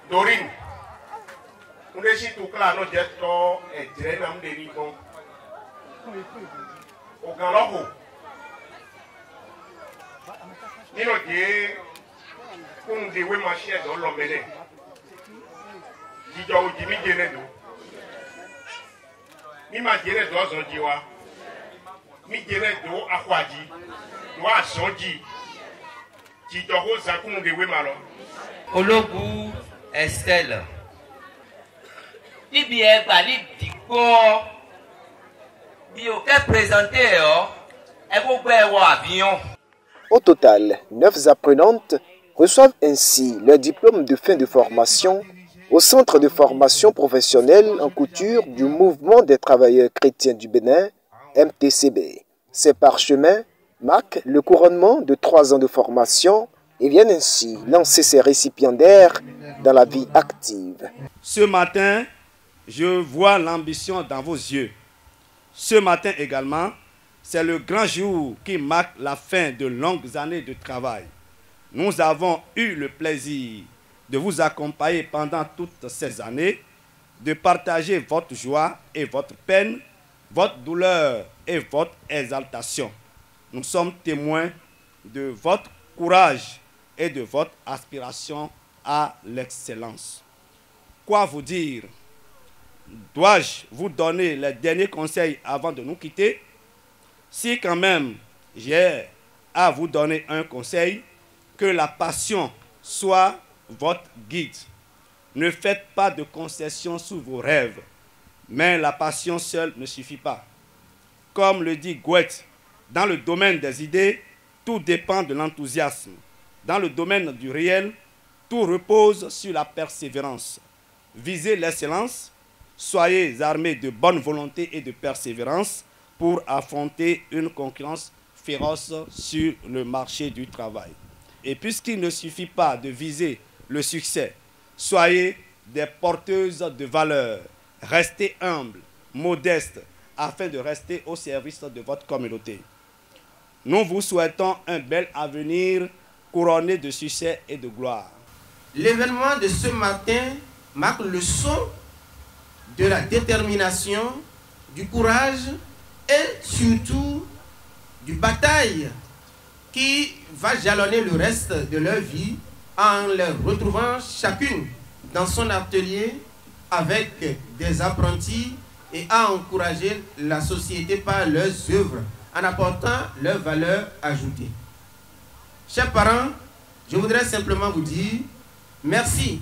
Dorine, on est ici tout clair, nous disons et dire nam de ribon. Au grand logo. Ni no die pour nous déwé machine dans l'hommene. Dijo o jimi jere do. Mi ma jere do zo jiwa. Mi jere do akwaji. Do asonji. Dijo ho za pour nous déwé malo. Ológun Estelle. Níbi ẹgbàá ní dìgbò bí o kẹ́ présenté ọ́ ẹ gbogbo ẹ wọ àbíyàn. Au total, 9 apprenantes reçoivent ainsi leur diplôme de fin de formation au Centre de formation professionnelle en couture du Mouvement des travailleurs chrétiens du Bénin, MTCB. Ces parchemins marquent le couronnement de 3 ans de formation et viennent ainsi lancer ces récipiendaires dans la vie active. Ce matin, je vois l'ambition dans vos yeux. Ce matin également, c'est le grand jour qui marque la fin de longues années de travail. Nous avons eu le plaisir de vous accompagner pendant toutes ces années, de partager votre joie et votre peine, votre douleur et votre exaltation. Nous sommes témoins de votre courage et de votre aspiration à l'excellence. Quoi vous dire? Dois-je vous donner les derniers conseils avant de nous quitter? Si quand même j'ai à vous donner un conseil, que la passion soit votre guide. Ne faites pas de concessions sous vos rêves, mais la passion seule ne suffit pas. Comme le dit Goethe, dans le domaine des idées, tout dépend de l'enthousiasme. Dans le domaine du réel, tout repose sur la persévérance. Visez l'excellence, soyez armés de bonne volonté et de persévérance pour affronter une concurrence féroce sur le marché du travail. Et puisqu'il ne suffit pas de viser le succès, soyez des porteuses de valeur. Restez humbles, modestes, afin de rester au service de votre communauté. Nous vous souhaitons un bel avenir couronné de succès et de gloire. L'événement de ce matin marque le son de la détermination, du courage et surtout du bataille qui va jalonner le reste de leur vie en les retrouvant chacune dans son atelier avec des apprentis et à encourager la société par leurs œuvres en apportant leur valeur ajoutée. Chers parents, je voudrais simplement vous dire merci.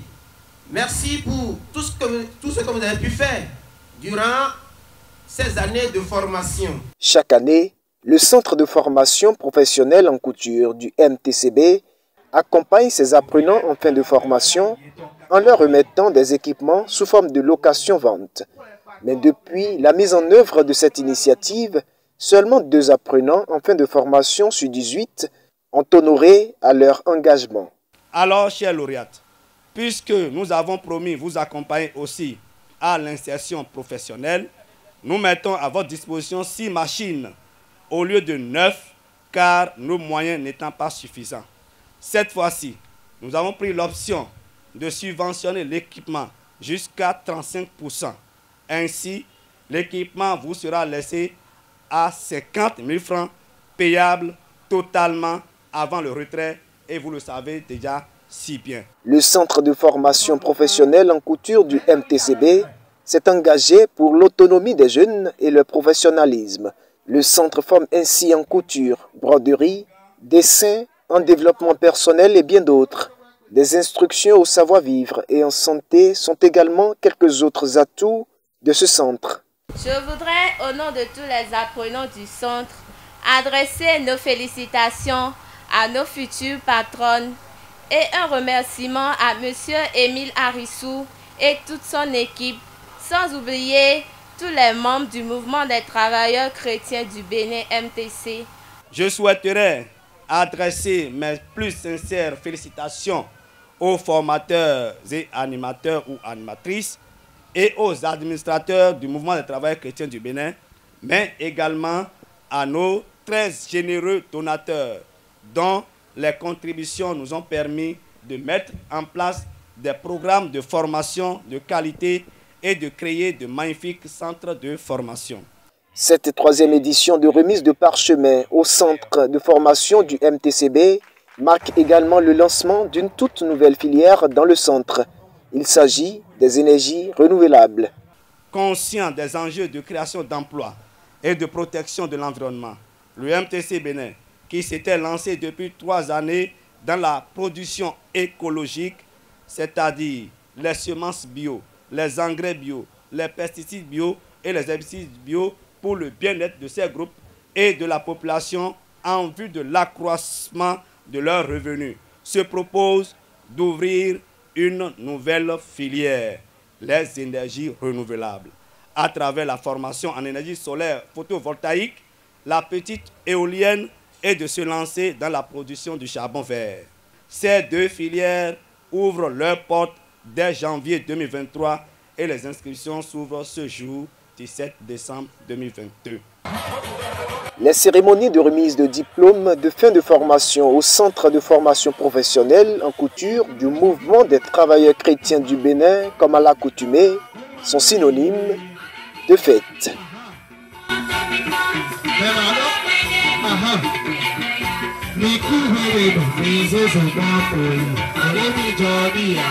Merci pour tout ce que vous avez pu faire durant ces années de formation. Chaque année, le Centre de formation professionnelle en couture du MTCB accompagne ses apprenants en fin de formation en leur remettant des équipements sous forme de location-vente. Mais depuis la mise en œuvre de cette initiative, seulement 2 apprenants en fin de formation sur 18 ont honoré à leur engagement. Alors, chers lauréates, puisque nous avons promis vous accompagner aussi à l'insertion professionnelle, nous mettons à votre disposition 6 machines au lieu de 9, car nos moyens n'étant pas suffisants. Cette fois-ci, nous avons pris l'option de subventionner l'équipement jusqu'à 35%. Ainsi, l'équipement vous sera laissé à 50 000 francs payables totalement avant le retrait, et vous le savez déjà si bien. Le Centre de formation professionnelle en couture du MTCB s'est engagé pour l'autonomie des jeunes et le professionnalisme. Le centre forme ainsi en couture, broderie, dessin, en développement personnel et bien d'autres. Des instructions au savoir-vivre et en santé sont également quelques autres atouts de ce centre. Je voudrais, au nom de tous les apprenants du centre, adresser nos félicitations à nos futures patronnes et un remerciement à M. Émile Harissou et toute son équipe, sans oublier tous les membres du mouvement des travailleurs chrétiens du Bénin MTC. Je souhaiterais adresser mes plus sincères félicitations aux formateurs et animateurs ou animatrices et aux administrateurs du mouvement des travailleurs chrétiens du Bénin, mais également à nos très généreux donateurs dont les contributions nous ont permis de mettre en place des programmes de formation de qualité et de créer de magnifiques centres de formation. Cette troisième édition de remise de parchemin au centre de formation du MTCB marque également le lancement d'une toute nouvelle filière dans le centre. Il s'agit des énergies renouvelables. Conscient des enjeux de création d'emplois et de protection de l'environnement, le MTC Bénin, qui s'était lancé depuis 3 années dans la production écologique, c'est-à-dire les semences bio, les engrais bio, les pesticides bio et les herbicides bio pour le bien-être de ces groupes et de la population en vue de l'accroissement de leurs revenus, se propose d'ouvrir une nouvelle filière, les énergies renouvelables, à travers la formation en énergie solaire photovoltaïque, la petite éolienne et de se lancer dans la production du charbon vert. Ces 2 filières ouvrent leurs portes dès janvier 2023 et les inscriptions s'ouvrent ce jour, 17 décembre 2022. Les cérémonies de remise de diplômes de fin de formation au centre de formation professionnelle en couture du mouvement des travailleurs chrétiens du Bénin, comme à l'accoutumée, sont synonymes de fête. Miku hore no mizo so mapo, ere mi jodi ya.